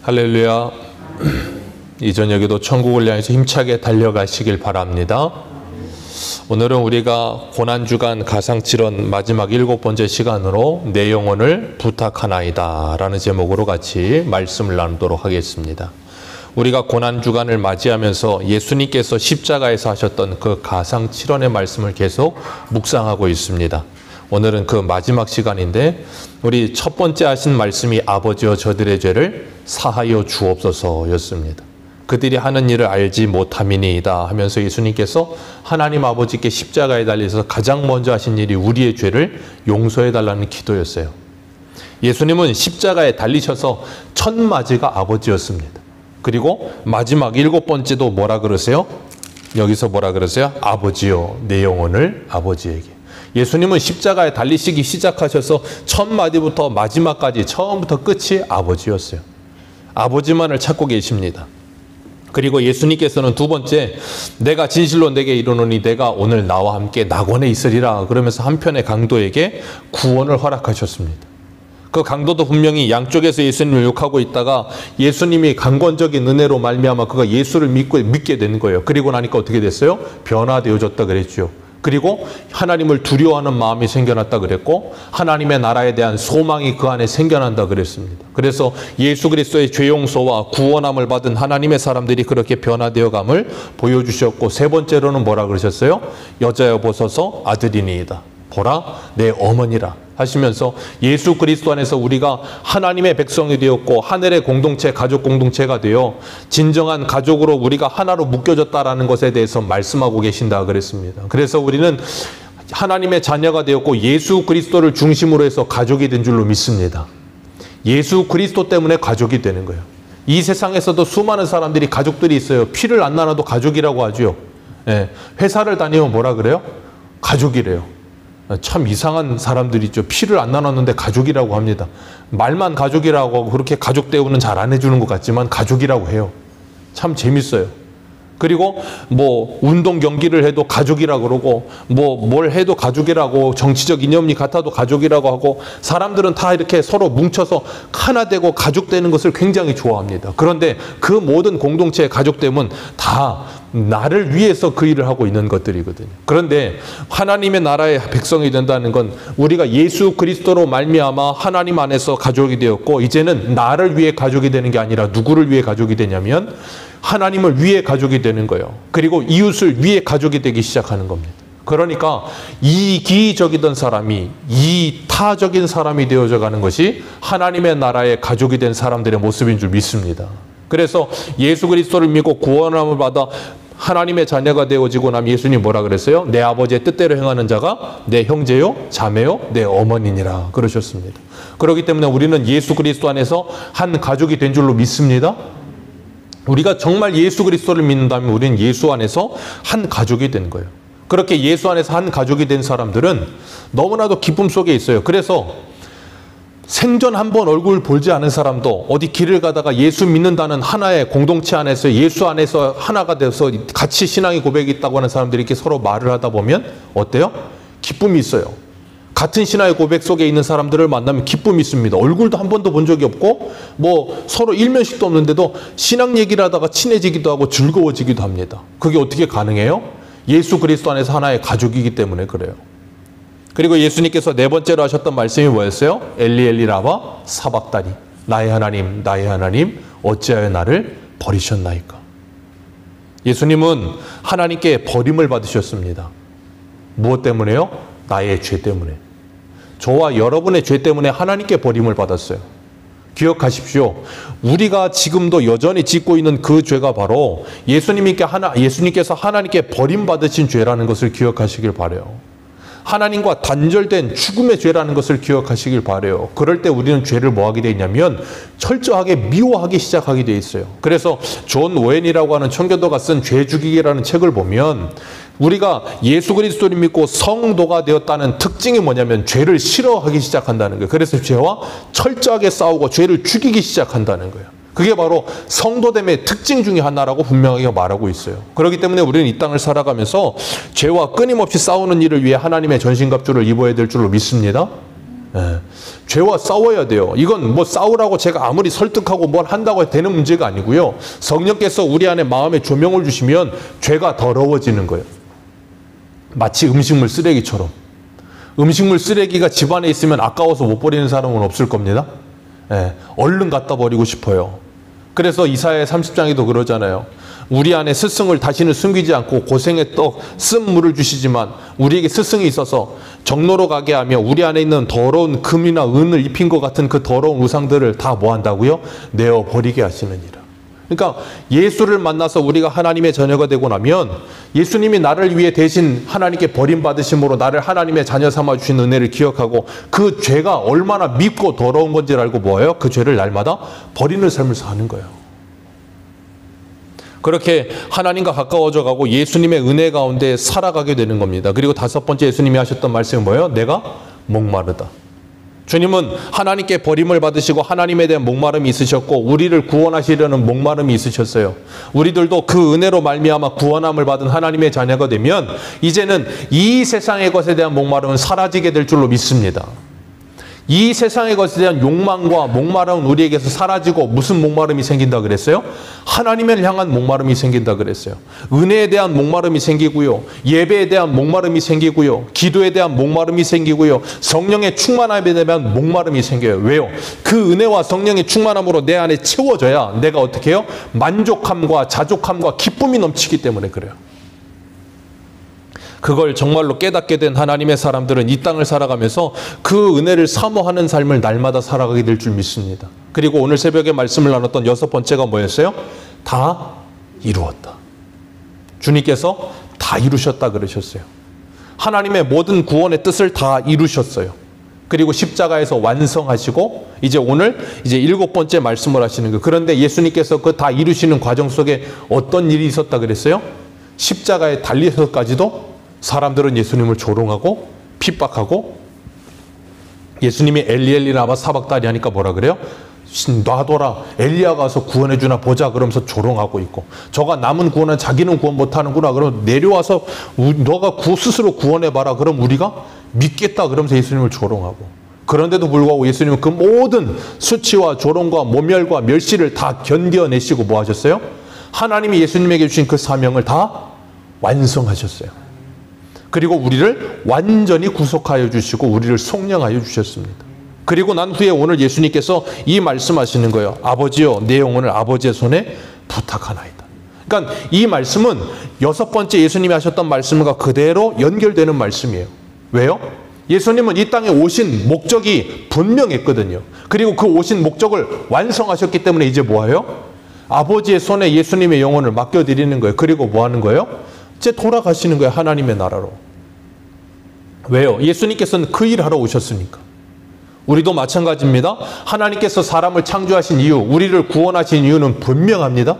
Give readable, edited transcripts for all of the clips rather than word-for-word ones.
할렐루야. 이 저녁에도 천국을 향해서 힘차게 달려가시길 바랍니다. 오늘은 우리가 고난주간 가상칠언 마지막 7번째 시간으로 내 영혼을 부탁하나이다 라는 제목으로 같이 말씀을 나누도록 하겠습니다. 우리가 고난주간을 맞이하면서 예수님께서 십자가에서 하셨던 그 가상칠언의 말씀을 계속 묵상하고 있습니다. 오늘은 그 마지막 시간인데 우리 첫 번째 하신 말씀이 아버지여 저들의 죄를 사하여 주옵소서였습니다. 그들이 하는 일을 알지 못함이니이다 하면서 예수님께서 하나님 아버지께 십자가에 달려서 가장 먼저 하신 일이 우리의 죄를 용서해 달라는 기도였어요. 예수님은 십자가에 달리셔서 첫 맞이가 아버지였습니다. 그리고 마지막 7번째도 뭐라 그러세요? 여기서 뭐라 그러세요? 아버지여 내 영혼을 아버지에게. 예수님은 십자가에 달리시기 시작하셔서 첫 마디부터 마지막까지 처음부터 끝이 아버지였어요. 아버지만을 찾고 계십니다. 그리고 예수님께서는 두 번째, 내가 진실로 내게 이르노니 내가 오늘 나와 함께 낙원에 있으리라 그러면서 한편의 강도에게 구원을 허락하셨습니다. 그 강도도 분명히 양쪽에서 예수님을 욕하고 있다가 예수님이 강권적인 은혜로 말미암아 그가 예수를 믿게 된 거예요. 그리고 나니까 어떻게 됐어요? 변화되어졌다 그랬죠. 그리고 하나님을 두려워하는 마음이 생겨났다 그랬고 하나님의 나라에 대한 소망이 그 안에 생겨난다 그랬습니다. 그래서 예수 그리스도의 죄 용서와 구원함을 받은 하나님의 사람들이 그렇게 변화되어감을 보여주셨고, 세 번째로는 뭐라 그러셨어요? 여자여 보소서 아들이니이다. 보라 내 어머니라 하시면서 예수 그리스도 안에서 우리가 하나님의 백성이 되었고 하늘의 공동체, 가족 공동체가 되어 진정한 가족으로 우리가 하나로 묶여졌다라는 것에 대해서 말씀하고 계신다 그랬습니다. 그래서 우리는 하나님의 자녀가 되었고 예수 그리스도를 중심으로 해서 가족이 된 줄로 믿습니다. 예수 그리스도 때문에 가족이 되는 거예요. 이 세상에서도 수많은 사람들이 가족들이 있어요. 피를 안 나눠도 가족이라고 하죠. 회사를 다니면 뭐라 그래요? 가족이래요. 참 이상한 사람들이 있죠. 피를 안 나눴는데 가족이라고 합니다. 말만 가족이라고 하고 그렇게 가족 대우는 잘 안 해주는 것 같지만 가족이라고 해요. 참 재밌어요. 그리고 뭐 운동 경기를 해도 가족이라고 그러고 뭘 해도 가족이라고, 정치적 이념이 같아도 가족이라고 하고, 사람들은 다 이렇게 서로 뭉쳐서 하나 되고 가족 되는 것을 굉장히 좋아합니다. 그런데 그 모든 공동체의 가족됨은 다 나를 위해서 그 일을 하고 있는 것들이거든요. 그런데 하나님의 나라의 백성이 된다는 건 우리가 예수 그리스도로 말미암아 하나님 안에서 가족이 되었고, 이제는 나를 위해 가족이 되는 게 아니라 누구를 위해 가족이 되냐면 하나님을 위해 가족이 되는 거예요. 그리고 이웃을 위해 가족이 되기 시작하는 겁니다. 그러니까 이기적이던 사람이 이타적인 사람이 되어져 가는 것이 하나님의 나라의 가족이 된 사람들의 모습인 줄 믿습니다. 그래서 예수 그리스도를 믿고 구원함을 받아 하나님의 자녀가 되어지고 나면 예수님이 뭐라 그랬어요? 내 아버지의 뜻대로 행하는 자가 내 형제요, 자매요, 내 어머니니라 그러셨습니다. 그렇기 때문에 우리는 예수 그리스도 안에서 한 가족이 된 줄로 믿습니다. 우리가 정말 예수 그리스도를 믿는다면 우리는 예수 안에서 한 가족이 된 거예요. 그렇게 예수 안에서 한 가족이 된 사람들은 너무나도 기쁨 속에 있어요. 그래서 생전 한번 얼굴 보지 않은 사람도 어디 길을 가다가 예수 믿는다는 하나의 공동체 안에서 예수 안에서 하나가 돼서 같이 신앙의 고백이 있다고 하는 사람들이 이렇게 서로 말을 하다 보면 어때요? 기쁨이 있어요. 같은 신앙의 고백 속에 있는 사람들을 만나면 기쁨이 있습니다. 얼굴도 한 번도 본 적이 없고 뭐 서로 일면식도 없는데도 신앙 얘기를 하다가 친해지기도 하고 즐거워지기도 합니다. 그게 어떻게 가능해요? 예수 그리스도 안에서 하나의 가족이기 때문에 그래요. 그리고 예수님께서 네 번째로 하셨던 말씀이 뭐였어요? 엘리 엘리 라마 사박다니, 나의 하나님 어찌하여 나를 버리셨나이까. 예수님은 하나님께 버림을 받으셨습니다. 무엇 때문에요? 나의 죄 때문에. 저와 여러분의 죄 때문에 하나님께 버림을 받았어요. 기억하십시오. 우리가 지금도 여전히 짓고 있는 그 죄가 바로 예수님께서 하나님께 버림받으신 죄라는 것을 기억하시길 바라요. 하나님과 단절된 죽음의 죄라는 것을 기억하시길 바라요. 그럴 때 우리는 죄를 뭐 하게 돼 있냐면 철저하게 미워하기 시작하게 돼 있어요. 그래서 존 오웬이라고 하는 청교도가 쓴 죄 죽이기라는 책을 보면 우리가 예수 그리스도를 믿고 성도가 되었다는 특징이 뭐냐면 죄를 싫어하기 시작한다는 거예요. 그래서 죄와 철저하게 싸우고 죄를 죽이기 시작한다는 거예요. 그게 바로 성도됨의 특징 중에 하나라고 분명하게 말하고 있어요. 그렇기 때문에 우리는 이 땅을 살아가면서 죄와 끊임없이 싸우는 일을 위해 하나님의 전신갑주를 입어야 될 줄로 믿습니다. 죄와 싸워야 돼요. 이건 뭐 싸우라고 제가 아무리 설득하고 뭘 한다고 되는 문제가 아니고요. 성령께서 우리 안에 마음에 조명을 주시면 죄가 더러워지는 거예요. 마치 음식물 쓰레기처럼. 음식물 쓰레기가 집안에 있으면 아까워서 못 버리는 사람은 없을 겁니다. 예, 얼른 갖다 버리고 싶어요. 그래서 이사야 30장에도 그러잖아요. 우리 안에 스승을 다시는 숨기지 않고 고생의 떡 쓴 물을 주시지만 우리에게 스승이 있어서 정로로 가게 하며 우리 안에 있는 더러운 금이나 은을 입힌 것 같은 그 더러운 우상들을 다 뭐 한다고요? 내어 버리게 하시느니라. 그러니까 예수를 만나서 우리가 하나님의 자녀가 되고 나면 예수님이 나를 위해 대신 하나님께 버림받으심으로 나를 하나님의 자녀 삼아 주신 은혜를 기억하고 그 죄가 얼마나 밉고 더러운 건지를 알고 뭐예요? 그 죄를 날마다 버리는 삶을 사는 거예요. 그렇게 하나님과 가까워져 가고 예수님의 은혜 가운데 살아가게 되는 겁니다. 그리고 다섯 번째 예수님이 하셨던 말씀이 뭐예요? 내가 목마르다. 주님은 하나님께 버림을 받으시고 하나님에 대한 목마름이 있으셨고 우리를 구원하시려는 목마름이 있으셨어요. 우리들도 그 은혜로 말미암아 구원함을 받은 하나님의 자녀가 되면 이제는 이 세상의 것에 대한 목마름은 사라지게 될 줄로 믿습니다. 이 세상의 것에 대한 욕망과 목마름은 우리에게서 사라지고 무슨 목마름이 생긴다 그랬어요? 하나님을 향한 목마름이 생긴다 그랬어요. 은혜에 대한 목마름이 생기고요. 예배에 대한 목마름이 생기고요. 기도에 대한 목마름이 생기고요. 성령의 충만함에 대한 목마름이 생겨요. 왜요? 그 은혜와 성령의 충만함으로 내 안에 채워져야 내가 어떻게 해요? 만족함과 자족함과 기쁨이 넘치기 때문에 그래요. 그걸 정말로 깨닫게 된 하나님의 사람들은 이 땅을 살아가면서 그 은혜를 사모하는 삶을 날마다 살아가게 될 줄 믿습니다. 그리고 오늘 새벽에 말씀을 나눴던 여섯 번째가 뭐였어요? 다 이루었다. 주님께서 다 이루셨다 그러셨어요. 하나님의 모든 구원의 뜻을 다 이루셨어요. 그리고 십자가에서 완성하시고 이제 오늘 일곱 번째 말씀을 하시는 거예요. 그런데 예수님께서 그 다 이루시는 과정 속에 어떤 일이 있었다 그랬어요? 십자가에 달리서까지도 사람들은 예수님을 조롱하고 핍박하고 예수님이 엘리 라마 사박다니 하니까 뭐라 그래요? 놔둬라. 엘리야가 와서 구원해 주나 보자 그러면서 조롱하고 있고 저가 남은 구원은 자기는 구원 못하는구나 그러면 내려와서 너가 스스로 구원해봐라 그럼 우리가 믿겠다 그러면서 예수님을 조롱하고 그런데도 불구하고 예수님은 그 모든 수치와 조롱과 모멸과 멸시를 다 견뎌내시고 뭐 하셨어요? 하나님이 예수님에게 주신 그 사명을 다 완성하셨어요. 그리고 우리를 완전히 구속하여 주시고 우리를 속량하여 주셨습니다. 그리고 난 후에 오늘 예수님께서 이 말씀하시는 거예요. 아버지여 내 영혼을 아버지의 손에 부탁하나이다. 그러니까 이 말씀은 여섯 번째 예수님이 하셨던 말씀과 그대로 연결되는 말씀이에요. 왜요? 예수님은 이 땅에 오신 목적이 분명했거든요. 그리고 그 오신 목적을 완성하셨기 때문에 이제 뭐예요? 아버지의 손에 예수님의 영혼을 맡겨드리는 거예요. 그리고 뭐 하는 거예요? 이제 돌아가시는 거예요. 하나님의 나라로. 왜요? 예수님께서는 그 일을 하러 오셨으니까. 우리도 마찬가지입니다. 하나님께서 사람을 창조하신 이유, 우리를 구원하신 이유는 분명합니다.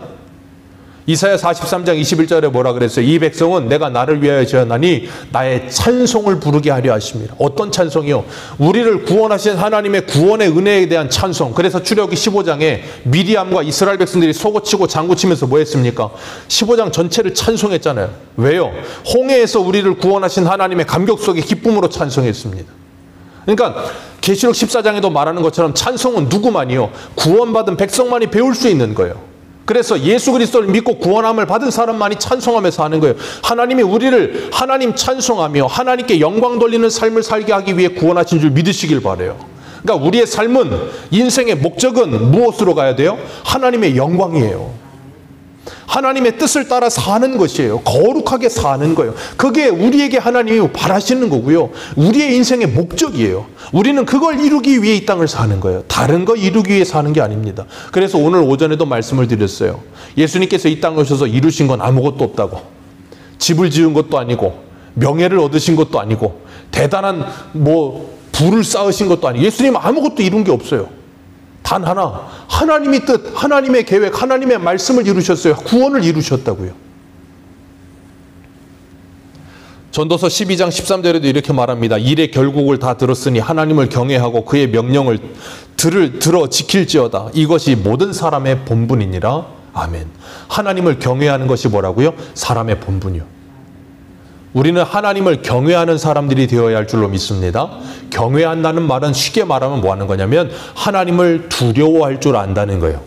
이사야 43장 21절에 뭐라 그랬어요? 이 백성은 내가 나를 위하여 지었나니 나의 찬송을 부르게 하려 하십니다. 어떤 찬송이요? 우리를 구원하신 하나님의 구원의 은혜에 대한 찬송. 그래서 출애굽기 15장에 미디암과 이스라엘 백성들이 속고치고 장구치면서 뭐 했습니까? 15장 전체를 찬송했잖아요. 왜요? 홍해에서 우리를 구원하신 하나님의 감격 속의 기쁨으로 찬송했습니다. 그러니까 계시록 14장에도 말하는 것처럼 찬송은 누구만이요? 구원받은 백성만이 배울 수 있는 거예요. 그래서 예수 그리스도를 믿고 구원함을 받은 사람만이 찬송하면서 하는 거예요. 하나님이 우리를 하나님 찬송하며 하나님께 영광 돌리는 삶을 살게 하기 위해 구원하신 줄 믿으시길 바라요. 그러니까 우리의 삶은 인생의 목적은 무엇으로 가야 돼요? 하나님의 영광이에요. 하나님의 뜻을 따라 사는 것이에요. 거룩하게 사는 거예요. 그게 우리에게 하나님이 바라시는 거고요. 우리의 인생의 목적이에요. 우리는 그걸 이루기 위해 이 땅을 사는 거예요. 다른 거 이루기 위해 사는 게 아닙니다. 그래서 오늘 오전에도 말씀을 드렸어요. 예수님께서 이 땅에 오셔서 이루신 건 아무것도 없다고. 집을 지은 것도 아니고 명예를 얻으신 것도 아니고 대단한 부를 쌓으신 것도 아니고 예수님은 아무것도 이룬 게 없어요. 단 하나, 하나님의 뜻, 하나님의 계획, 하나님의 말씀을 이루셨어요. 구원을 이루셨다고요. 전도서 12장 13절에도 이렇게 말합니다. 일의 결국을 다 들었으니 하나님을 경외하고 그의 명령을 들어 지킬지어다. 이것이 모든 사람의 본분이니라. 아멘. 하나님을 경외하는 것이 뭐라고요? 사람의 본분이요. 우리는 하나님을 경외하는 사람들이 되어야 할 줄로 믿습니다. 경외한다는 말은 쉽게 말하면 뭐 하는 거냐면 하나님을 두려워할 줄 안다는 거예요.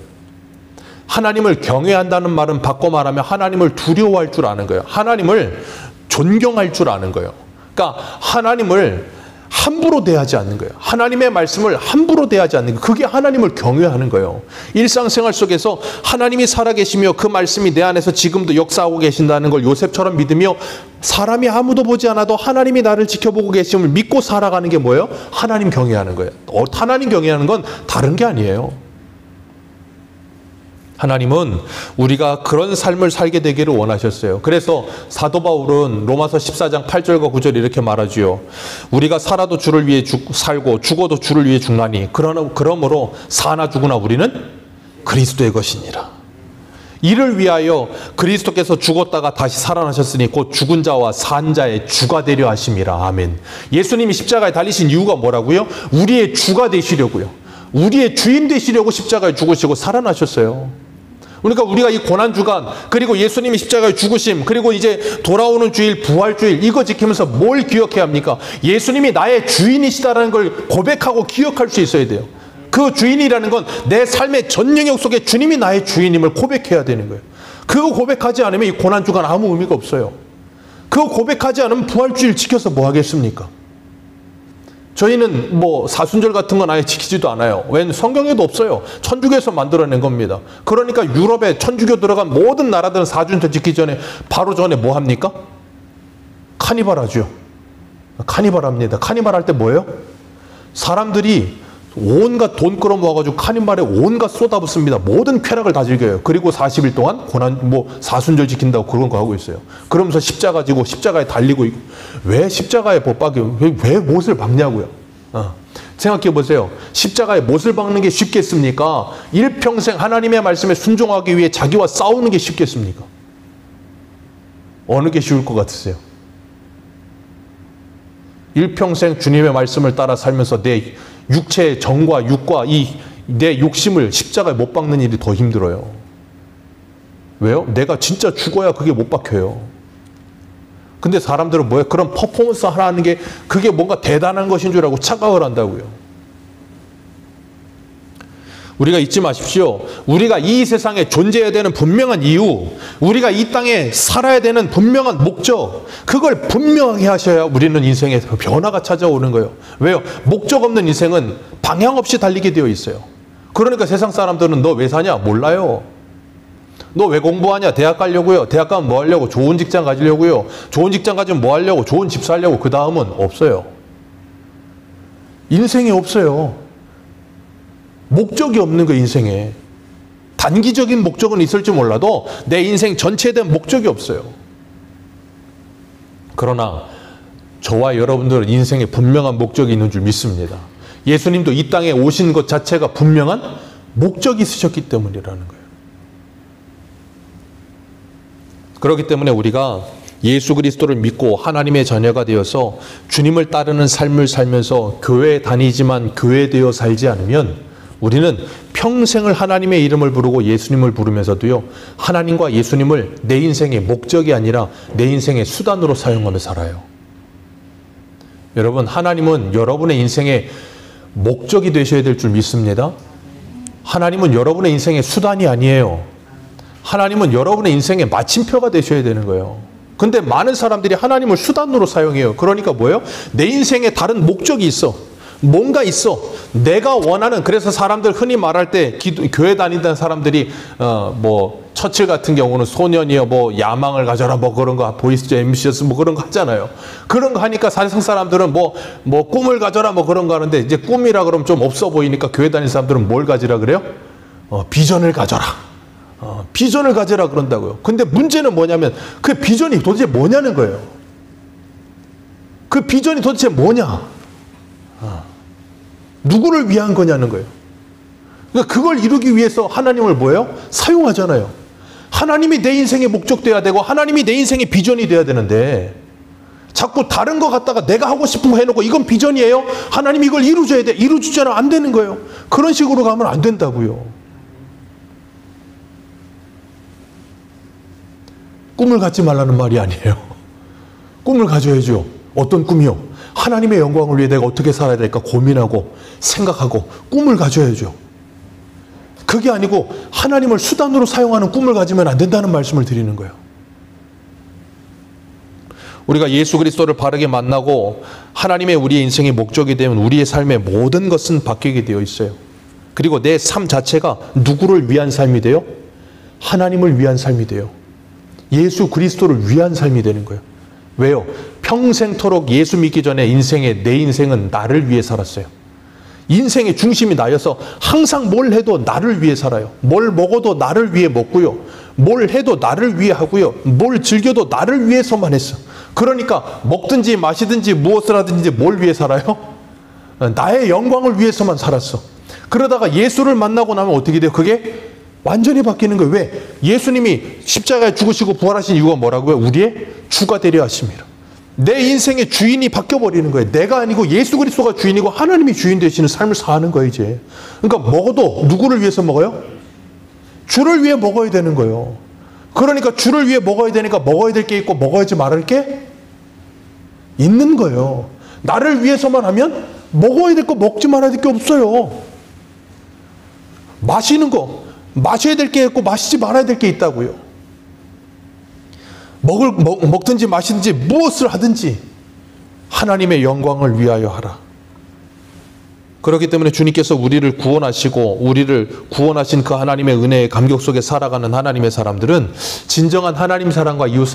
하나님을 경외한다는 말은 바꿔 말하면 하나님을 두려워할 줄 아는 거예요. 하나님을 존경할 줄 아는 거예요. 그러니까 하나님을 함부로 대하지 않는 거예요. 하나님의 말씀을 함부로 대하지 않는 거예요. 그게 하나님을 경외하는 거예요. 일상생활 속에서 하나님이 살아계시며 그 말씀이 내 안에서 지금도 역사하고 계신다는 걸 요셉처럼 믿으며 사람이 아무도 보지 않아도 하나님이 나를 지켜보고 계심을 믿고 살아가는 게 뭐예요? 하나님 경외하는 거예요. 하나님 경외하는 건 다른 게 아니에요. 하나님은 우리가 그런 삶을 살게 되기를 원하셨어요. 그래서 사도 바울은 로마서 14장 8절과 9절 이렇게 말하지요. 우리가 살아도 주를 위해 살고 죽어도 주를 위해 죽나니 그러므로 사나 죽으나 우리는 그리스도의 것이니라. 이를 위하여 그리스도께서 죽었다가 다시 살아나셨으니 곧 죽은 자와 산 자의 주가 되려 하심이라. 아멘. 예수님이 십자가에 달리신 이유가 뭐라고요? 우리의 주가 되시려고요. 우리의 주인 되시려고 십자가에 죽으시고 살아나셨어요. 그러니까 우리가 이 고난주간 그리고 예수님이 십자가에 죽으심 그리고 이제 돌아오는 주일 부활주일 이거 지키면서 뭘 기억해야 합니까? 예수님이 나의 주인이시다라는 걸 고백하고 기억할 수 있어야 돼요. 그 주인이라는 건 내 삶의 전 영역 속에 주님이 나의 주인임을 고백해야 되는 거예요. 그거 고백하지 않으면 이 고난주간 아무 의미가 없어요. 그거 고백하지 않으면 부활주일 지켜서 뭐 하겠습니까? 저희는 뭐 사순절 같은 건 아예 지키지도 않아요. 웬 성경에도 없어요. 천주교에서 만들어낸 겁니다. 그러니까 유럽에 천주교 들어간 모든 나라들은 사순절 지키기 전에 바로 전에 뭐 합니까? 카니발 하죠. 카니발 합니다. 카니발 할 때 뭐예요? 사람들이 온갖 돈 끌어모아가지고 카니발에 온갖 쏟아붓습니다. 모든 쾌락을 다 즐겨요. 그리고 40일 동안 사순절 지킨다고 그런 거 하고 있어요. 그러면서 십자가 지고 십자가에 달리고 있고. 왜 십자가에 못 박여요? 왜 못을 박냐고요? 생각해 보세요. 십자가에 못을 박는 게 쉽겠습니까? 일평생 하나님의 말씀에 순종하기 위해 자기와 싸우는 게 쉽겠습니까? 어느 게 쉬울 것 같으세요? 일평생 주님의 말씀을 따라 살면서 내 육체의 정과 육과 내 욕심을 십자가에 못 박는 일이 더 힘들어요. 왜요? 내가 진짜 죽어야 그게 못 박혀요. 근데 사람들은 뭐예요? 그런 퍼포먼스 하나 하는 게 그게 뭔가 대단한 것인 줄 알고 착각을 한다고요. 우리가 잊지 마십시오. 우리가 이 세상에 존재해야 되는 분명한 이유, 우리가 이 땅에 살아야 되는 분명한 목적, 그걸 분명하게 하셔야 우리는 인생에 변화가 찾아오는 거예요. 왜요? 목적 없는 인생은 방향 없이 달리게 되어 있어요. 그러니까 세상 사람들은 너 왜 사냐? 몰라요. 너 왜 공부하냐? 대학 가려고요. 대학 가면 뭐 하려고? 좋은 직장 가지려고요. 좋은 직장 가지면 뭐 하려고? 좋은 집 살려고. 그 다음은 없어요. 인생이 없어요. 목적이 없는 거 인생에. 단기적인 목적은 있을지 몰라도 내 인생 전체에 대한 목적이 없어요. 그러나 저와 여러분들은 인생에 분명한 목적이 있는 줄 믿습니다. 예수님도 이 땅에 오신 것 자체가 분명한 목적이 있으셨기 때문이라는 거예요. 그렇기 때문에 우리가 예수 그리스도를 믿고 하나님의 자녀가 되어서 주님을 따르는 삶을 살면서 교회에 다니지만 교회되어 살지 않으면 우리는 평생을 하나님의 이름을 부르고 예수님을 부르면서도요, 하나님과 예수님을 내 인생의 목적이 아니라 내 인생의 수단으로 사용하며 살아요. 여러분, 하나님은 여러분의 인생의 목적이 되셔야 될 줄 믿습니다. 하나님은 여러분의 인생의 수단이 아니에요. 하나님은 여러분의 인생의 마침표가 되셔야 되는 거예요. 근데 많은 사람들이 하나님을 수단으로 사용해요. 그러니까 뭐예요? 내 인생에 다른 목적이 있어. 뭔가 있어. 내가 원하는, 그래서 사람들 흔히 말할 때 교회 다니던 사람들이 처칠 같은 경우는 소년이여 야망을 가져라 그런 거 보이스 앰비셔스 그런 거 하잖아요. 그런 거 하니까 세상 사람들은 꿈을 가져라 그런 거 하는데, 이제 꿈이라 그러면 좀 없어 보이니까 교회 다니는 사람들은 뭘 가지라 그래요? 비전을 가져라. 비전을 가져라 그런다고요. 근데 문제는 뭐냐면 그 비전이 도대체 뭐냐는 거예요. 그 비전이 도대체 뭐냐? 누구를 위한 거냐는 거예요. 그러니까 그걸 이루기 위해서 하나님을 뭐예요? 사용하잖아요. 하나님이 내 인생의 목적 돼야 되고 하나님이 내 인생의 비전이 돼야 되는데 자꾸 다른 거 갖다가 내가 하고 싶은 거 해놓고 이건 비전이에요? 하나님이 이걸 이루어줘야 돼. 이루어주잖아. 안 되는 거예요. 그런 식으로 가면 안 된다고요. 꿈을 갖지 말라는 말이 아니에요. 꿈을 가져야죠. 어떤 꿈이요? 하나님의 영광을 위해 내가 어떻게 살아야 될까 고민하고 생각하고 꿈을 가져야죠. 그게 아니고 하나님을 수단으로 사용하는 꿈을 가지면 안 된다는 말씀을 드리는 거예요. 우리가 예수 그리스도를 바르게 만나고 하나님의 우리의 인생의 목적이 되면 우리의 삶의 모든 것은 바뀌게 되어 있어요. 그리고 내 삶 자체가 누구를 위한 삶이 돼요? 하나님을 위한 삶이 돼요. 예수 그리스도를 위한 삶이 되는 거예요. 왜요? 평생토록 예수 믿기 전에 내 인생은 나를 위해 살았어요. 인생의 중심이 나여서 항상 뭘 해도 나를 위해 살아요. 뭘 먹어도 나를 위해 먹고요. 뭘 해도 나를 위해 하고요. 뭘 즐겨도 나를 위해서만 했어. 그러니까 먹든지 마시든지 무엇을 하든지 뭘 위해 살아요? 나의 영광을 위해서만 살았어. 그러다가 예수를 만나고 나면 어떻게 돼요? 그게 완전히 바뀌는 거예요. 왜? 예수님이 십자가에 죽으시고 부활하신 이유가 뭐라고요? 우리의 주가 되려 하심이라. 내 인생의 주인이 바뀌어버리는 거예요. 내가 아니고 예수 그리스도가 주인이고 하나님이 주인 되시는 삶을 사는 거예요, 이제. 그러니까 먹어도 누구를 위해서 먹어요? 주를 위해 먹어야 되는 거예요. 그러니까 주를 위해 먹어야 되니까 먹어야 될 게 있고 먹어야지 말할 게 있는 거예요. 나를 위해서만 하면 먹어야 될 거 먹지 말아야 될 게 없어요. 마셔야 될 게 있고 마시지 말아야 될 게 있다고요. 먹든지 마시든지 무엇을 하든지 하나님의 영광을 위하여 하라. 그렇기 때문에 주님께서 우리를 구원하시고 우리를 구원하신 그 하나님의 은혜의 감격 속에 살아가는 하나님의 사람들은 진정한 하나님 사랑과 이웃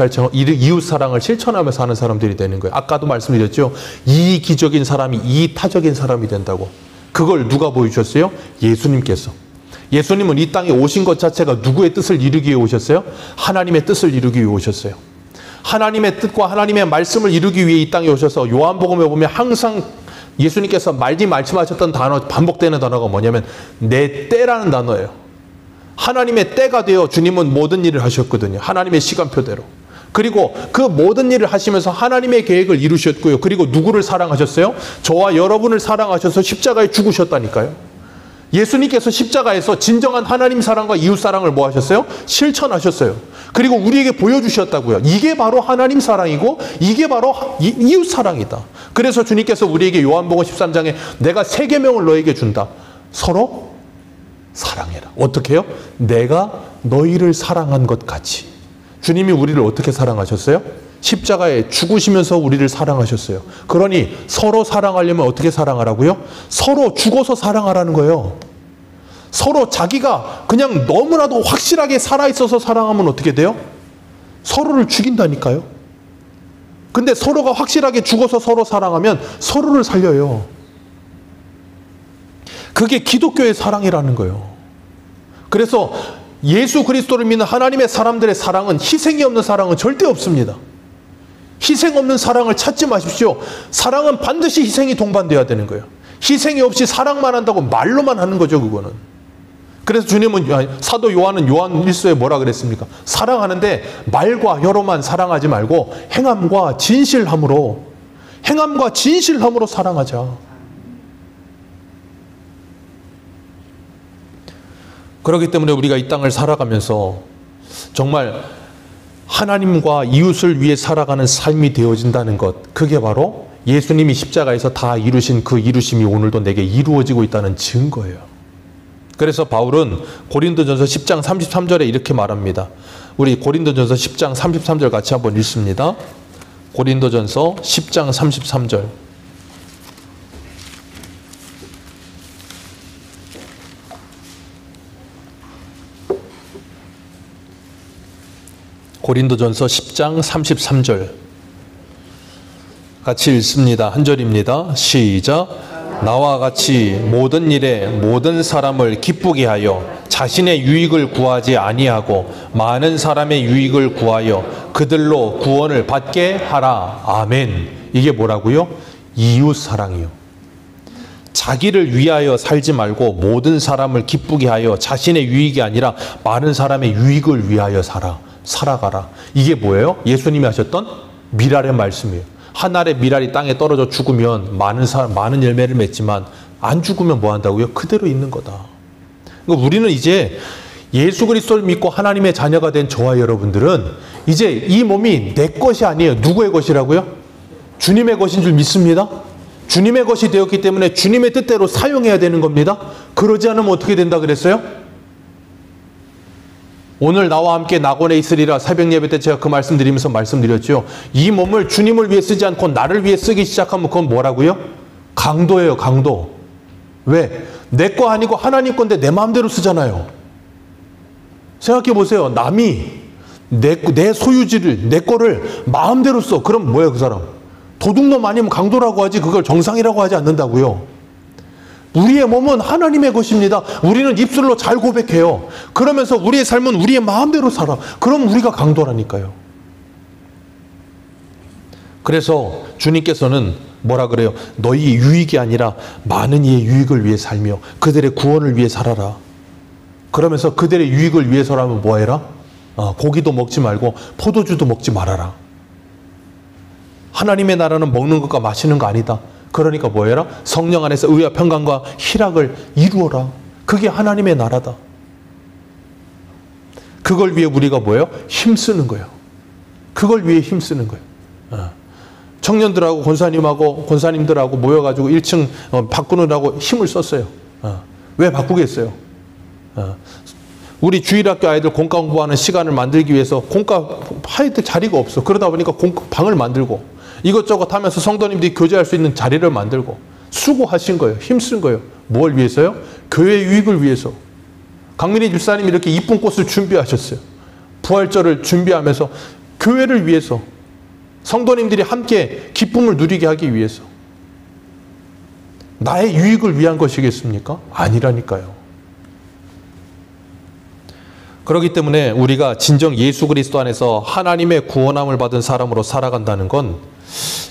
사랑을 실천하며 사는 사람들이 되는 거예요. 아까도 말씀드렸죠. 이기적인 사람이 이타적인 사람이 된다고. 그걸 누가 보여주셨어요? 예수님께서. 예수님은 이 땅에 오신 것 자체가 누구의 뜻을 이루기 위해 오셨어요? 하나님의 뜻을 이루기 위해 오셨어요. 하나님의 뜻과 하나님의 말씀을 이루기 위해 이 땅에 오셔서 요한복음에 보면 항상 예수님께서 말씀하셨던 단어, 반복되는 단어가 뭐냐면 내 때라는 단어예요. 하나님의 때가 되어 주님은 모든 일을 하셨거든요. 하나님의 시간표대로. 그리고 그 모든 일을 하시면서 하나님의 계획을 이루셨고요. 그리고 누구를 사랑하셨어요? 저와 여러분을 사랑하셔서 십자가에 죽으셨다니까요. 예수님께서 십자가에서 진정한 하나님 사랑과 이웃 사랑을 뭐 하셨어요? 실천하셨어요. 그리고 우리에게 보여주셨다고요. 이게 바로 하나님 사랑이고 이게 바로 이웃 사랑이다. 그래서 주님께서 우리에게 요한복음 13장에 내가 새 계명을 너에게 준다. 서로 사랑해라. 어떻게 해요? 내가 너희를 사랑한 것 같이. 주님이 우리를 어떻게 사랑하셨어요? 십자가에 죽으시면서 우리를 사랑하셨어요. 그러니 서로 사랑하려면 어떻게 사랑하라고요? 서로 죽어서 사랑하라는 거예요. 서로 자기가 그냥 너무나도 확실하게 살아있어서 사랑하면 어떻게 돼요? 서로를 죽인다니까요. 근데 서로가 확실하게 죽어서 서로 사랑하면 서로를 살려요. 그게 기독교의 사랑이라는 거예요. 그래서 예수 그리스도를 믿는 하나님의 사람들의 사랑은 희생이 없는 사랑은 절대 없습니다. 희생 없는 사랑을 찾지 마십시오. 사랑은 반드시 희생이 동반되어야 되는 거예요. 희생이 없이 사랑만 한다고 말로만 하는 거죠, 그거는. 그래서 주님은, 사도 요한은 요한 1서에 뭐라 그랬습니까? 사랑하는데 말과 혀로만 사랑하지 말고 행함과 진실함으로 사랑하자. 그렇기 때문에 우리가 이 땅을 살아가면서 정말 하나님과 이웃을 위해 살아가는 삶이 되어진다는 것, 그게 바로 예수님이 십자가에서 다 이루신 그 이루심이 오늘도 내게 이루어지고 있다는 증거예요. 그래서 바울은 고린도전서 10장 33절에 이렇게 말합니다. 우리 고린도전서 10장 33절 같이 한번 읽습니다. 고린도전서 10장 33절. 고린도전서 10장 33절 같이 읽습니다. 한 절입니다. 시작. 나와 같이 모든 일에 모든 사람을 기쁘게 하여 자신의 유익을 구하지 아니하고 많은 사람의 유익을 구하여 그들로 구원을 받게 하라. 아멘. 이게 뭐라고요? 이웃 사랑이요. 자기를 위하여 살지 말고 모든 사람을 기쁘게 하여 자신의 유익이 아니라 많은 사람의 유익을 위하여 살아가라. 이게 뭐예요? 예수님이 하셨던 미랄의 말씀이에요. 한 알의 미랄이 땅에 떨어져 죽으면 많은 열매를 맺지만 안 죽으면 뭐 한다고요? 그대로 있는 거다. 그러니까 우리는 이제 예수 그리스도를 믿고 하나님의 자녀가 된 저와 여러분들은 이제 이 몸이 내 것이 아니에요. 누구의 것이라고요? 주님의 것인 줄 믿습니다. 주님의 것이 되었기 때문에 주님의 뜻대로 사용해야 되는 겁니다. 그러지 않으면 어떻게 된다 그랬어요? 오늘 나와 함께 낙원에 있으리라 새벽 예배 때 제가 그 말씀드리면서 말씀드렸죠. 이 몸을 주님을 위해 쓰지 않고 나를 위해 쓰기 시작하면 그건 뭐라고요? 강도예요, 강도. 왜? 내 거 아니고 하나님 건데 내 마음대로 쓰잖아요. 생각해 보세요. 남이 내 소유지를, 내 거를 마음대로 써. 그럼 뭐예요, 그 사람? 도둑놈 아니면 강도라고 하지 그걸 정상이라고 하지 않는다고요. 우리의 몸은 하나님의 것입니다. 우리는 입술로 잘 고백해요. 그러면서 우리의 삶은 우리의 마음대로 살아. 그럼 우리가 강도라니까요. 그래서 주님께서는 뭐라 그래요? 너희 유익이 아니라 많은 이의 유익을 위해 살며 그들의 구원을 위해 살아라. 그러면서 그들의 유익을 위해서라면 뭐 해라? 고기도 먹지 말고 포도주도 먹지 말아라. 하나님의 나라는 먹는 것과 마시는 거 아니다. 그러니까 뭐 해라? 성령 안에서 의와 평강과 희락을 이루어라. 그게 하나님의 나라다. 그걸 위해 우리가 뭐예요? 힘쓰는 거예요. 그걸 위해 힘쓰는 거예요. 청년들하고 권사님들하고 모여가지고 1층 바꾸느라고 힘을 썼어요. 왜 바꾸겠어요? 우리 주일학교 아이들 공과 공부하는 시간을 만들기 위해서 공과 하이들 자리가 없어. 그러다 보니까 방을 만들고 이것저것 하면서 성도님들이 교제할 수 있는 자리를 만들고 수고하신 거예요. 힘쓴 거예요. 뭘 위해서요? 교회 유익을 위해서. 강민희 집사님이 이렇게 이쁜 꽃을 준비하셨어요. 부활절을 준비하면서 교회를 위해서, 성도님들이 함께 기쁨을 누리게 하기 위해서. 나의 유익을 위한 것이겠습니까? 아니라니까요. 그렇기 때문에 우리가 진정 예수 그리스도 안에서 하나님의 구원함을 받은 사람으로 살아간다는 건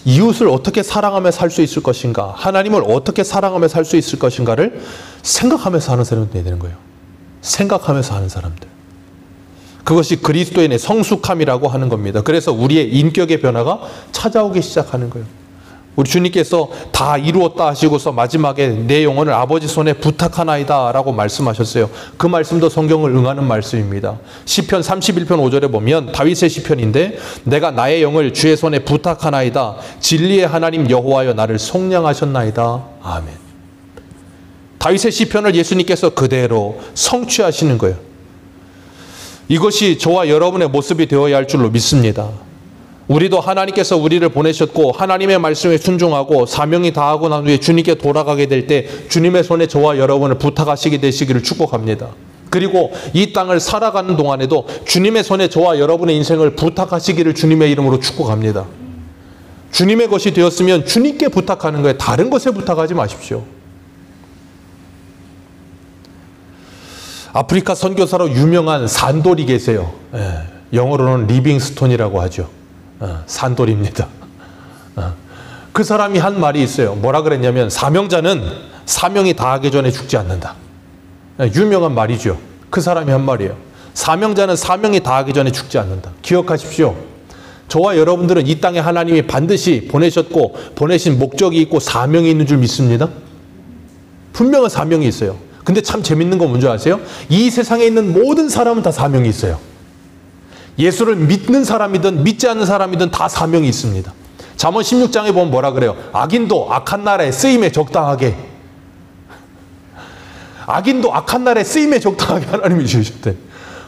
이웃을 어떻게 사랑하며 살 수 있을 것인가, 하나님을 어떻게 사랑하며 살 수 있을 것인가를 생각하면서 하는 사람들이 되는 거예요. 생각하면서 하는 사람들. 그것이 그리스도인의 성숙함이라고 하는 겁니다. 그래서 우리의 인격의 변화가 찾아오기 시작하는 거예요. 우리 주님께서 다 이루었다 하시고서 마지막에 내 영혼을 아버지 손에 부탁하나이다 라고 말씀하셨어요. 그 말씀도 성경을 응하는 말씀입니다. 시편 31편 5절에 보면 다윗의 시편인데, 내가 나의 영을 주의 손에 부탁하나이다. 진리의 하나님 여호와여 나를 속량하셨나이다. 아멘. 다윗의 시편을 예수님께서 그대로 성취하시는 거예요. 이것이 저와 여러분의 모습이 되어야 할 줄로 믿습니다. 우리도 하나님께서 우리를 보내셨고 하나님의 말씀에 순종하고 사명이 다하고 난 후에 주님께 돌아가게 될 때 주님의 손에 저와 여러분을 부탁하시게 되시기를 축복합니다. 그리고 이 땅을 살아가는 동안에도 주님의 손에 저와 여러분의 인생을 부탁하시기를 주님의 이름으로 축복합니다. 주님의 것이 되었으면 주님께 부탁하는 거예요. 다른 것에 부탁하지 마십시오. 아프리카 선교사로 유명한 산돌이 계세요. 영어로는 리빙스톤이라고 하죠. 산돌입니다. 그 사람이 한 말이 있어요. 뭐라 그랬냐면, 사명자는 사명이 다하기 전에 죽지 않는다. 유명한 말이죠. 그 사람이 한 말이에요. 사명자는 사명이 다하기 전에 죽지 않는다. 기억하십시오. 저와 여러분들은 이 땅에 하나님이 반드시 보내셨고 보내신 목적이 있고 사명이 있는 줄 믿습니다. 분명한 사명이 있어요. 근데 참 재밌는 건 뭔지 아세요? 이 세상에 있는 모든 사람은 다 사명이 있어요. 예수를 믿는 사람이든 믿지 않는 사람이든 다 사명이 있습니다. 잠언 16장에 보면 뭐라 그래요? 악인도 악한 날에 쓰임에 적당하게. 악인도 악한 날에 쓰임에 적당하게 하나님이 주셨대.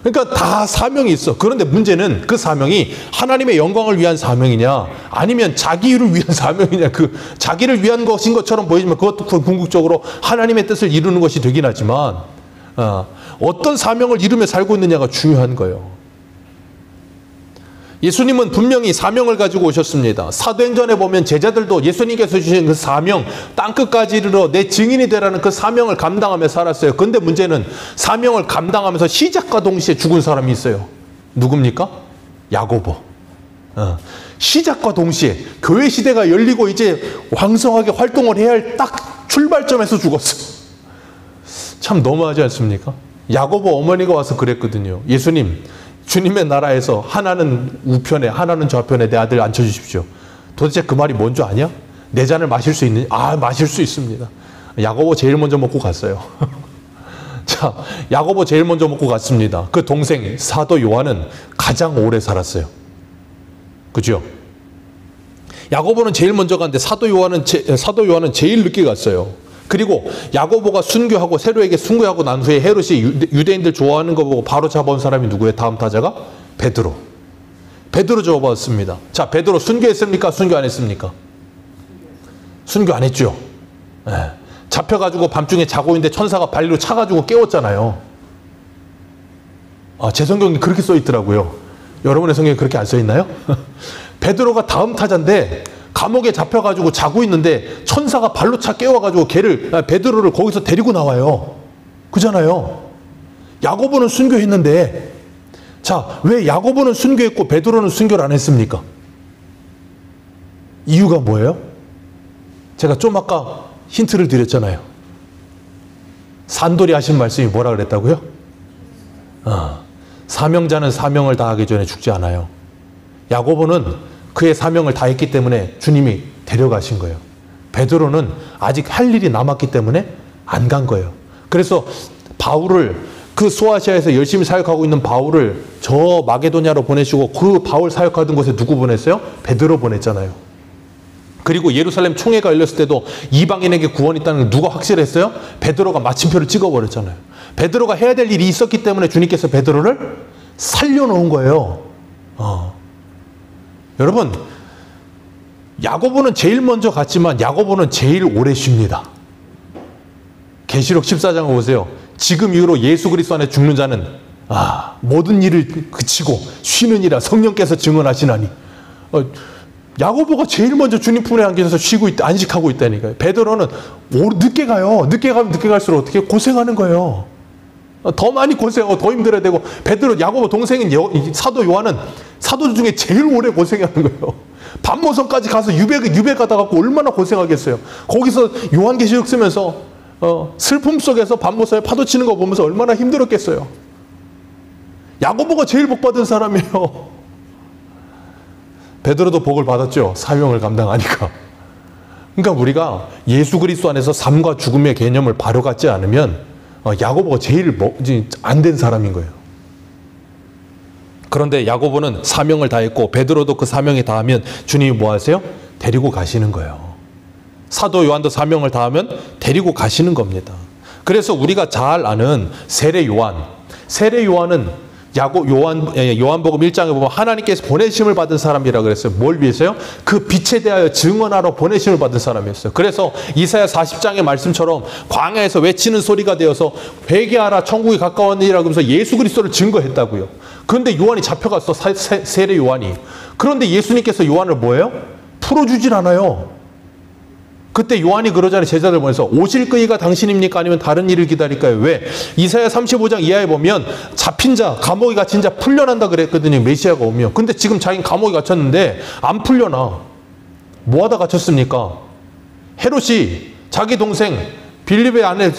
그러니까 다 사명이 있어. 그런데 문제는 그 사명이 하나님의 영광을 위한 사명이냐 아니면 자기를 위한 사명이냐. 그 자기를 위한 것인 것처럼 보이지만 그것도 궁극적으로 하나님의 뜻을 이루는 것이 되긴 하지만 어떤 사명을 이루며 살고 있느냐가 중요한 거예요. 예수님은 분명히 사명을 가지고 오셨습니다. 사도행전에 보면 제자들도 예수님께서 주신 그 사명, 땅끝까지 이르러 내 증인이 되라는 그 사명을 감당하며 살았어요. 그런데 문제는 사명을 감당하면서 시작과 동시에 죽은 사람이 있어요. 누굽니까? 야고보. 시작과 동시에 교회 시대가 열리고 이제 왕성하게 활동을 해야 할 딱 출발점에서 죽었어요. 참 너무하지 않습니까? 야고보 어머니가 와서 그랬거든요. 예수님, 주님의 나라에서 하나는 우편에 하나는 좌편에 내 아들 앉혀주십시오. 도대체 그 말이 뭔 줄 아냐? 내 잔을 마실 수 있느냐? 마실 수 있습니다. 야고보 제일 먼저 먹고 갔어요. 자, 야고보 제일 먼저 먹고 갔습니다. 그 동생 사도 요한은 가장 오래 살았어요. 그죠? 야고보는 제일 먼저 갔는데 사도 요한은 제일 늦게 갔어요. 그리고 야고보가 순교하고 세로에게 순교하고 난 후에 헤롯이 유대인들 좋아하는 거 보고 바로 잡아온 사람이 누구예요? 다음 타자가? 베드로. 베드로 잡아왔습니다. 자, 베드로 순교했습니까? 순교 안 했습니까? 순교 안 했죠. 네. 잡혀가지고 밤중에 자고 있는데 천사가 발로 차가지고 깨웠잖아요. 제 성경에 그렇게 써 있더라고요. 여러분의 성경에 그렇게 안 써 있나요? 베드로가 다음 타자인데 감옥에 잡혀가지고 자고 있는데 천사가 발로 차 깨워가지고 베드로를 거기서 데리고 나와요. 그잖아요. 야고보는 순교했는데, 자, 왜 야고보는 순교했고 베드로는 순교를 안 했습니까? 이유가 뭐예요? 제가 좀 아까 힌트를 드렸잖아요. 산돌이 하신 말씀이 뭐라 그랬다고요? 사명자는 사명을 다하기 전에 죽지 않아요. 야고보는 그의 사명을 다했기 때문에 주님이 데려가신 거예요. 베드로는 아직 할 일이 남았기 때문에 안 간 거예요. 그래서 바울을, 그 소아시아에서 열심히 사역하고 있는 바울을 저 마게도냐로 보내시고, 그 바울 사역하던 곳에 누구 보냈어요? 베드로 보냈잖아요. 그리고 예루살렘 총회가 열렸을 때도 이방인에게 구원이 있다는 걸 누가 확실했어요? 베드로가 마침표를 찍어버렸잖아요. 베드로가 해야 될 일이 있었기 때문에 주님께서 베드로를 살려놓은 거예요. 여러분, 야고보는 제일 먼저 갔지만 야고보는 제일 오래 쉽니다. 계시록 14장을 보세요. 지금 이후로 예수 그리스도 안에 죽는 자는 모든 일을 그치고 쉬느니라 성령께서 증언하시나니. 야고보가 제일 먼저 주님 품에 안겨서 안식하고 있다니까요. 베드로는 늦게 가요. 늦게 가면 늦게 갈수록 어떻게 고생하는 거예요. 더 많이 고생하고 더 힘들어야 되고, 야고보 동생인 사도 요한은 사도 중에 제일 오래 고생하는 거예요. 반모성까지 가서 유배 가다 갖고 얼마나 고생하겠어요. 거기서 요한계시록 쓰면서 슬픔 속에서 반모성에 파도 치는 거 보면서 얼마나 힘들었겠어요. 야고보가 제일 복 받은 사람이에요. 베드로도 복을 받았죠. 사명을 감당하니까. 그러니까 우리가 예수 그리스도 안에서 삶과 죽음의 개념을 바로 갖지 않으면 야고보가 제일 안 된 사람인 거예요. 그런데 야고보는 사명을 다했고 베드로도 그 사명이 다하면 주님이 뭐 하세요? 데리고 가시는 거예요. 사도 요한도 사명을 다하면 데리고 가시는 겁니다. 그래서 우리가 잘 아는 세례 요한은 요한복음 1장에 보면 하나님께서 보내심을 받은 사람이라고 그랬어요. 뭘 위해서요? 그 빛에 대하여 증언하러 보내심을 받은 사람이었어요. 그래서 이사야 40장의 말씀처럼 광야에서 외치는 소리가 되어서 회개하라 천국이 가까웠느니라 그러면서 예수 그리스도를 증거했다고요. 그런데 요한이 잡혀갔어. 세례 요한이. 그런데 예수님께서 요한을 뭐예요? 풀어주질 않아요. 그때 요한이 그러잖아요. 제자들 보내서 오실 그이가 당신입니까? 아니면 다른 일을 기다릴까요? 왜? 이사야 35장 이하에 보면 잡힌 자, 감옥에 갇힌 자 풀려난다 그랬거든요. 메시아가 오면. 근데 지금 자기는 감옥에 갇혔는데 안 풀려나. 뭐 하다 갇혔습니까? 헤롯이 자기 동생 빌립의 아내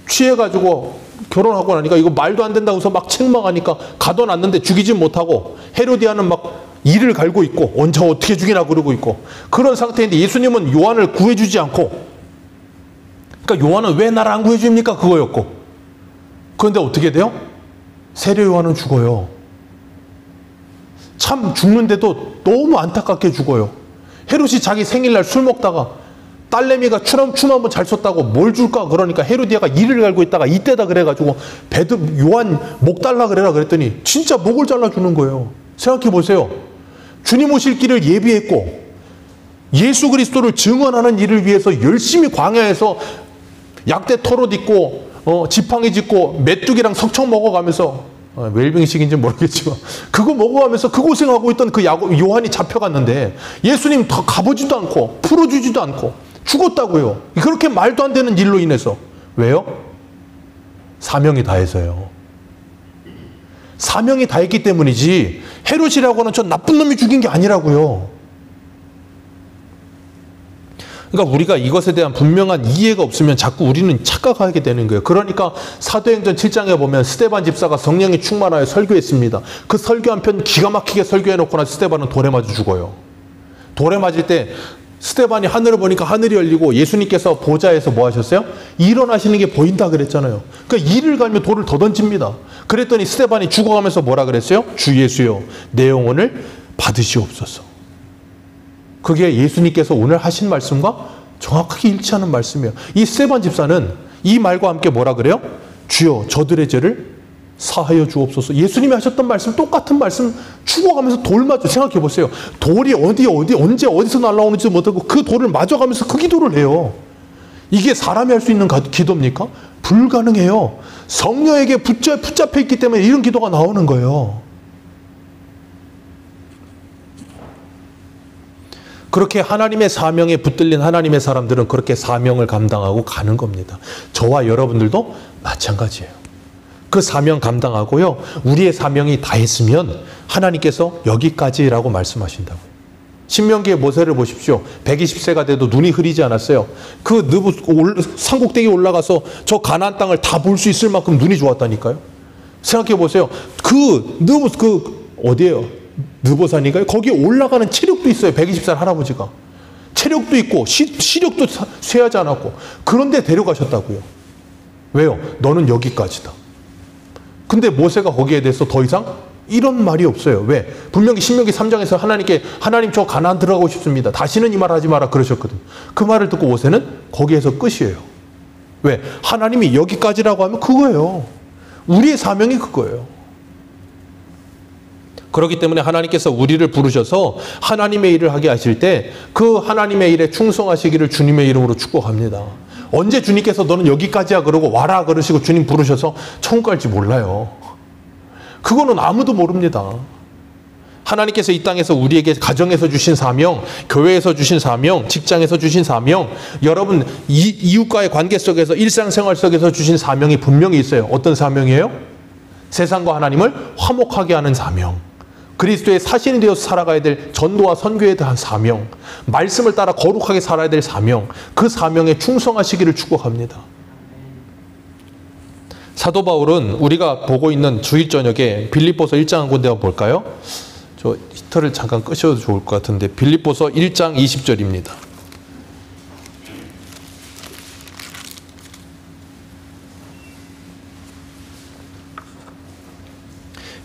취해가지고 결혼하고 나니까 이거 말도 안 된다고 해서 막 책망하니까 가둬놨는데 죽이진 못하고, 헤로디아는 막 이를 갈고 있고 언제 어떻게 죽이나 그러고 있고 그런 상태인데 예수님은 요한을 구해주지 않고, 그러니까 요한은 왜 나를 안 구해줍니까? 그거였고. 그런데 어떻게 돼요? 세례 요한은 죽어요. 참 죽는데도 너무 안타깝게 죽어요. 헤롯이 자기 생일날 술 먹다가 딸내미가 춤 한번 잘 췄다고 뭘 줄까 그러니까 헤로디아가 이를 갈고 있다가 이때다 그래가지고 요한 목 달라 그랬더니 진짜 목을 잘라주는 거예요. 생각해 보세요. 주님 오실 길을 예비했고 예수 그리스도를 증언하는 일을 위해서 열심히 광야에서 약대 털옷 입고 지팡이 짚고 메뚜기랑 석청 먹어가면서 웰빙식인지 모르겠지만 그거 먹어가면서 그 고생하고 있던 그 요한이 잡혀갔는데 예수님 더 가보지도 않고 풀어주지도 않고 죽었다고요. 그렇게 말도 안 되는 일로 인해서. 왜요? 사명이 다해서요. 사명이 다했기 때문이지 헤롯이라고는 저 나쁜 놈이 죽인 게 아니라고요. 그러니까 우리가 이것에 대한 분명한 이해가 없으면 자꾸 우리는 착각하게 되는 거예요. 그러니까 사도행전 7장에 보면 스데반 집사가 성령이 충만하여 설교했습니다. 그 설교 한 편 기가 막히게 설교해놓고 나서 스데반은 돌에 맞아 죽어요. 돌에 맞을 때 스데반이 하늘을 보니까 하늘이 열리고 예수님께서 보좌에서 뭐 하셨어요? 일어나시는 게 보인다 그랬잖아요. 그러니까 이를 갈며 돌을 더 던집니다. 그랬더니 스데반이 죽어가면서 뭐라 그랬어요? 주 예수여, 내 영혼을 받으시옵소서. 그게 예수님께서 오늘 하신 말씀과 정확하게 일치하는 말씀이에요. 이 스데반 집사는 이 말과 함께 뭐라 그래요? 주여, 저들의 죄를 사하여 주옵소서. 예수님이 하셨던 말씀, 똑같은 말씀 죽어가면서 돌 맞아. 생각해 보세요. 돌이 언제 어디서 날라오는지 못하고 그 돌을 맞아가면서 그 기도를 해요. 이게 사람이 할 수 있는 기도입니까? 불가능해요. 성령에게 붙잡혀 있기 때문에 이런 기도가 나오는 거예요. 그렇게 하나님의 사명에 붙들린 하나님의 사람들은 그렇게 사명을 감당하고 가는 겁니다. 저와 여러분들도 마찬가지예요. 그 사명 감당하고요. 우리의 사명이 다 했으면 하나님께서 여기까지라고 말씀하신다고요. 신명기의 모세를 보십시오. 120세가 돼도 눈이 흐리지 않았어요. 그 산꼭대기 올라가서 저 가나안 땅을 다 볼 수 있을 만큼 눈이 좋았다니까요. 생각해 보세요. 어디예요? 느보산인가요? 거기에 올라가는 체력도 있어요. 120살 할아버지가. 체력도 있고 시력도 쇠하지 않았고. 그런데 데려가셨다고요. 왜요? 너는 여기까지다. 근데 모세가 거기에 대해서 더 이상 이런 말이 없어요. 왜? 분명히 신명기 3장에서 하나님 저 가나안 들어가고 싶습니다. 다시는 이 말 하지 마라 그러셨거든. 그 말을 듣고 모세는 거기에서 끝이에요. 왜? 하나님이 여기까지라고 하면 그거예요. 우리의 사명이 그거예요. 그렇기 때문에 하나님께서 우리를 부르셔서 하나님의 일을 하게 하실 때 그 하나님의 일에 충성하시기를 주님의 이름으로 축복합니다. 언제 주님께서 너는 여기까지야 그러고 와라 그러시고 주님 부르셔서 천국 갈지 몰라요. 그거는 아무도 모릅니다. 하나님께서 이 땅에서 우리에게 가정에서 주신 사명, 교회에서 주신 사명, 직장에서 주신 사명, 여러분 이웃과의 관계 속에서 일상생활 속에서 주신 사명이 분명히 있어요. 어떤 사명이에요? 세상과 하나님을 화목하게 하는 사명. 그리스도의 사신이 되어서 살아가야 될 전도와 선교에 대한 사명, 말씀을 따라 거룩하게 살아야 될 사명, 그 사명에 충성하시기를 축복합니다. 사도 바울은 우리가 보고 있는 주일 저녁에 빌립보서 1장 한 군데 한번 볼까요? 저 히터를 잠깐 끄셔도 좋을 것 같은데 빌립보서 1장 20절입니다.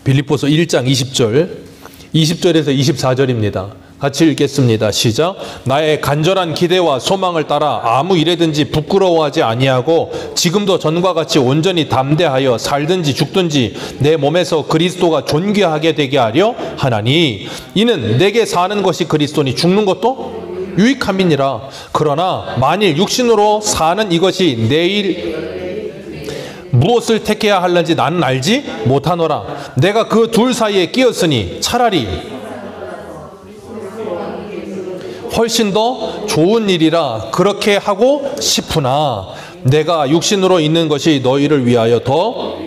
빌립보서 1장 20절에서 24절입니다. 같이 읽겠습니다. 시작. 나의 간절한 기대와 소망을 따라 아무 일에든지 부끄러워하지 아니하고 지금도 전과 같이 온전히 담대하여 살든지 죽든지 내 몸에서 그리스도가 존귀하게 되게 하려 하나니 이는 내게 사는 것이 그리스도니 죽는 것도 유익함이니라. 그러나 만일 육신으로 사는 이것이 내일 무엇을 택해야 할는지 나는 알지 못하노라. 내가 그 둘 사이에 끼었으니 차라리 훨씬 더 좋은 일이라 그렇게 하고 싶으나 내가 육신으로 있는 것이 너희를 위하여 더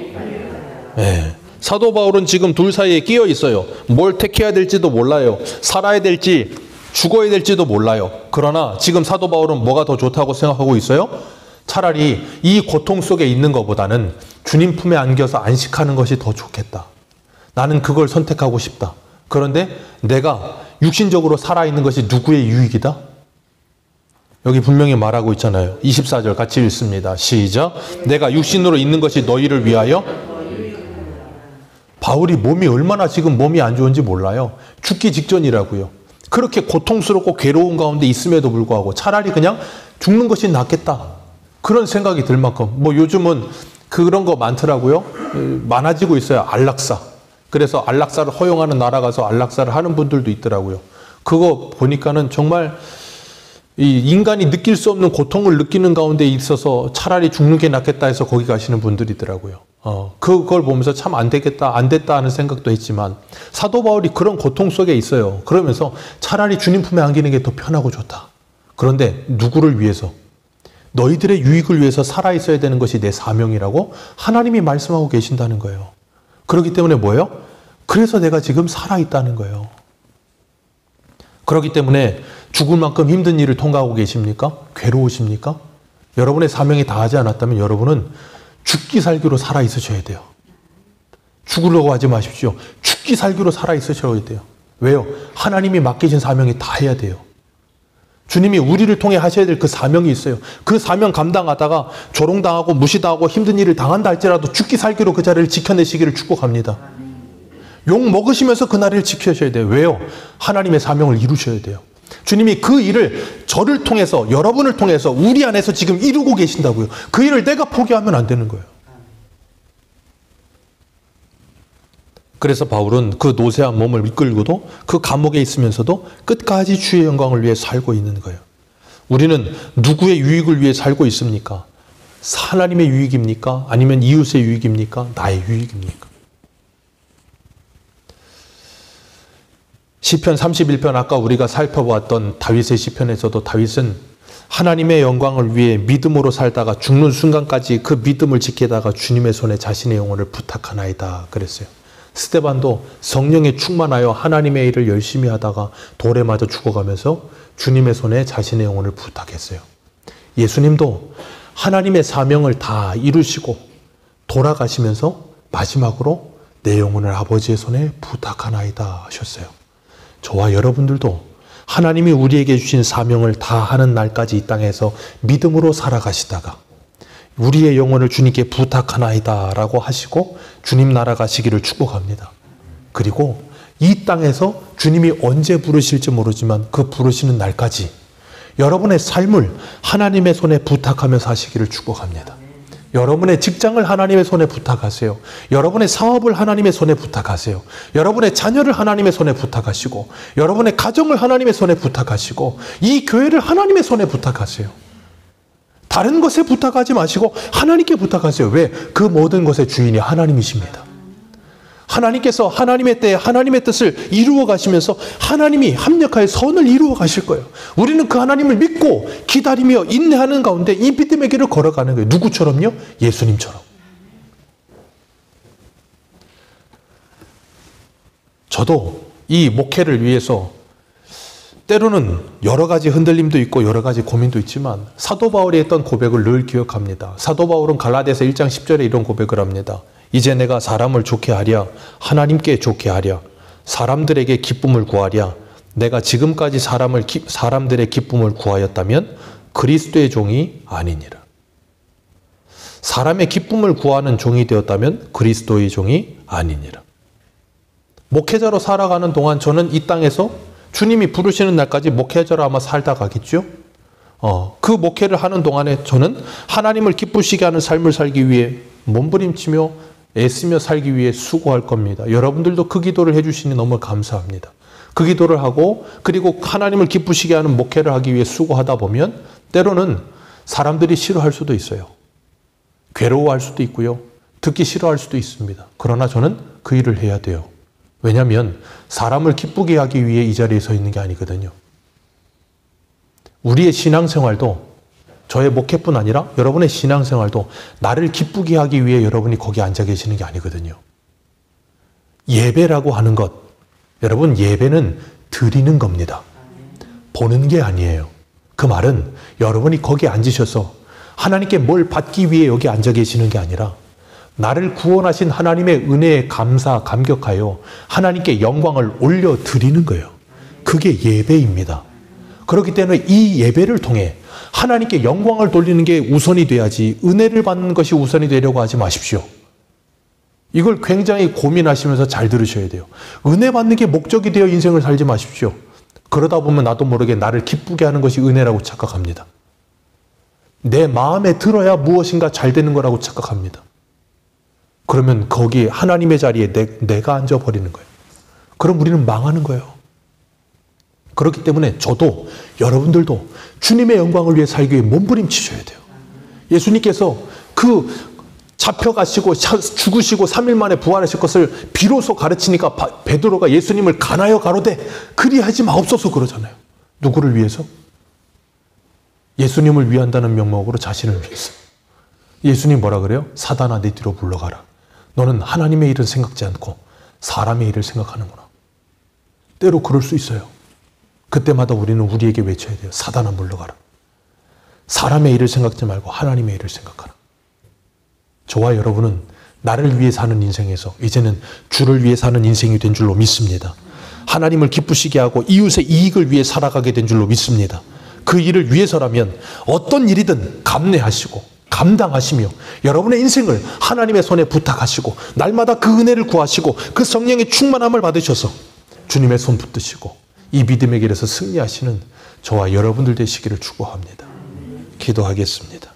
사도 바울은 지금 둘 사이에 끼어 있어요. 뭘 택해야 될지도 몰라요. 살아야 될지 죽어야 될지도 몰라요. 그러나 지금 사도 바울은 뭐가 더 좋다고 생각하고 있어요? 차라리 이 고통 속에 있는 것보다는 주님 품에 안겨서 안식하는 것이 더 좋겠다. 나는 그걸 선택하고 싶다. 그런데 내가 육신적으로 살아있는 것이 누구의 유익이다? 여기 분명히 말하고 있잖아요. 24절 같이 읽습니다. 시작. 내가 육신으로 있는 것이 너희를 위하여. 바울이 얼마나 지금 몸이 안 좋은지 몰라요. 죽기 직전이라고요. 그렇게 고통스럽고 괴로운 가운데 있음에도 불구하고 차라리 그냥 죽는 것이 낫겠다. 그런 생각이 들 만큼 요즘은 그런 거 많더라고요. 많아지고 있어요. 안락사. 그래서 안락사를 허용하는 나라 가서 안락사를 하는 분들도 있더라고요. 그거 보니까는 정말 이 인간이 느낄 수 없는 고통을 느끼는 가운데 있어서 차라리 죽는 게 낫겠다 해서 거기 가시는 분들이더라고요. 그걸 보면서 참 안 되겠다, 안 됐다 하는 생각도 했지만 사도 바울이 그런 고통 속에 있어요. 그러면서 차라리 주님 품에 안기는 게 더 편하고 좋다. 그런데 누구를 위해서? 너희들의 유익을 위해서 살아있어야 되는 것이 내 사명이라고 하나님이 말씀하고 계신다는 거예요. 그렇기 때문에 뭐예요? 그래서 내가 지금 살아있다는 거예요. 그렇기 때문에 죽을 만큼 힘든 일을 통과하고 계십니까? 괴로우십니까? 여러분의 사명이 다하지 않았다면 여러분은 죽기 살기로 살아있으셔야 돼요. 죽으려고 하지 마십시오. 죽기 살기로 살아있으셔야 돼요. 왜요? 하나님이 맡기신 사명이 다 해야 돼요. 주님이 우리를 통해 하셔야 될 그 사명이 있어요. 그 사명 감당하다가 조롱당하고 무시당하고 힘든 일을 당한다 할지라도 죽기 살기로 그 자리를 지켜내시기를 축복합니다. 욕 먹으시면서 그 나라를 지켜셔야 돼요. 왜요? 하나님의 사명을 이루셔야 돼요. 주님이 그 일을 저를 통해서, 여러분을 통해서 우리 안에서 지금 이루고 계신다고요. 그 일을 내가 포기하면 안 되는 거예요. 그래서 바울은 그 노쇠한 몸을 이끌고도 그 감옥에 있으면서도 끝까지 주의 영광을 위해 살고 있는 거예요. 우리는 누구의 유익을 위해 살고 있습니까? 하나님의 유익입니까? 아니면 이웃의 유익입니까? 나의 유익입니까? 시편 31편 아까 우리가 살펴보았던 다윗의 시편에서도 다윗은 하나님의 영광을 위해 믿음으로 살다가 죽는 순간까지 그 믿음을 지키다가 주님의 손에 자신의 영혼을 부탁하나이다 그랬어요. 스데반도 성령에 충만하여 하나님의 일을 열심히 하다가 돌에 맞아 죽어가면서 주님의 손에 자신의 영혼을 부탁했어요. 예수님도 하나님의 사명을 다 이루시고 돌아가시면서 마지막으로 내 영혼을 아버지의 손에 부탁하나이다 하셨어요. 저와 여러분들도 하나님이 우리에게 주신 사명을 다 하는 날까지 이 땅에서 믿음으로 살아가시다가 우리의 영혼을 주님께 부탁하나이다 라고 하시고 주님 나라 가시기를 축복합니다. 그리고 이 땅에서 주님이 언제 부르실지 모르지만 그 부르시는 날까지 여러분의 삶을 하나님의 손에 부탁하며 사시기를 축복합니다. 여러분의 직장을 하나님의 손에 부탁하세요. 여러분의 사업을 하나님의 손에 부탁하세요. 여러분의 자녀를 하나님의 손에 부탁하시고 여러분의 가정을 하나님의 손에 부탁하시고 이 교회를 하나님의 손에 부탁하세요. 다른 것에 부탁하지 마시고 하나님께 부탁하세요. 왜? 그 모든 것의 주인이 하나님이십니다. 하나님께서 하나님의 때에 하나님의 뜻을 이루어 가시면서 하나님이 합력하여 선을 이루어 가실 거예요. 우리는 그 하나님을 믿고 기다리며 인내하는 가운데 이 믿음의 길을 걸어가는 거예요. 누구처럼요? 예수님처럼. 저도 이 목회를 위해서 때로는 여러 가지 흔들림도 있고 여러 가지 고민도 있지만 사도 바울이 했던 고백을 늘 기억합니다. 사도 바울은 갈라디아서 1장 10절에 이런 고백을 합니다. 이제 내가 사람을 좋게 하랴 하나님께 좋게 하랴 사람들에게 기쁨을 구하랴 내가 지금까지 사람들의 기쁨을 구하였다면 그리스도의 종이 아니니라. 사람의 기쁨을 구하는 종이 되었다면 그리스도의 종이 아니니라. 목회자로 살아가는 동안 저는 이 땅에서 주님이 부르시는 날까지 목회자로 아마 살다 가겠죠. 그 목회를 하는 동안에 저는 하나님을 기쁘시게 하는 삶을 살기 위해 몸부림치며 애쓰며 살기 위해 수고할 겁니다. 여러분들도 그 기도를 해주시니 너무 감사합니다. 그 기도를 하고 그리고 하나님을 기쁘시게 하는 목회를 하기 위해 수고하다 보면 때로는 사람들이 싫어할 수도 있어요. 괴로워할 수도 있고요. 듣기 싫어할 수도 있습니다. 그러나 저는 그 일을 해야 돼요. 왜냐하면 사람을 기쁘게 하기 위해 이 자리에 서 있는 게 아니거든요. 우리의 신앙생활도 저의 목회뿐 아니라 여러분의 신앙생활도 나를 기쁘게 하기 위해 여러분이 거기 앉아 계시는 게 아니거든요. 예배라고 하는 것, 여러분 예배는 드리는 겁니다. 보는 게 아니에요. 그 말은 여러분이 거기 앉으셔서 하나님께 뭘 받기 위해 여기 앉아 계시는 게 아니라 나를 구원하신 하나님의 은혜에 감격하여 하나님께 영광을 올려드리는 거예요. 그게 예배입니다. 그렇기 때문에 이 예배를 통해 하나님께 영광을 돌리는 게 우선이 돼야지 은혜를 받는 것이 우선이 되려고 하지 마십시오. 이걸 굉장히 고민하시면서 잘 들으셔야 돼요. 은혜 받는 게 목적이 되어 인생을 살지 마십시오. 그러다 보면 나도 모르게 나를 기쁘게 하는 것이 은혜라고 착각합니다. 내 마음에 들어야 무엇인가 잘 되는 거라고 착각합니다. 그러면 거기 하나님의 자리에 내가 앉아버리는 거예요. 그럼 우리는 망하는 거예요. 그렇기 때문에 저도 여러분들도 주님의 영광을 위해 살기 위해 몸부림치셔야 돼요. 예수님께서 그 잡혀가시고 죽으시고 3일 만에 부활하실 것을 비로소 가르치니까 베드로가 예수님을 간하여 가로되 그리하지 마옵소서 그러잖아요. 누구를 위해서? 예수님을 위한다는 명목으로 자신을 위해서. 예수님 뭐라 그래요? 사단아 내 뒤로 물러가라. 너는 하나님의 일은 생각지 않고 사람의 일을 생각하는구나. 때로 그럴 수 있어요. 그때마다 우리는 우리에게 외쳐야 돼요. 사단아 물러가라. 사람의 일을 생각지 말고 하나님의 일을 생각하라. 저와 여러분은 나를 위해 사는 인생에서 이제는 주를 위해 사는 인생이 된 줄로 믿습니다. 하나님을 기쁘시게 하고 이웃의 이익을 위해 살아가게 된 줄로 믿습니다. 그 일을 위해서라면 어떤 일이든 감내하시고 감당하시며 여러분의 인생을 하나님의 손에 부탁하시고 날마다 그 은혜를 구하시고 그 성령의 충만함을 받으셔서 주님의 손 붙드시고 이 믿음의 길에서 승리하시는 저와 여러분들 되시기를 축복합니다. 기도하겠습니다.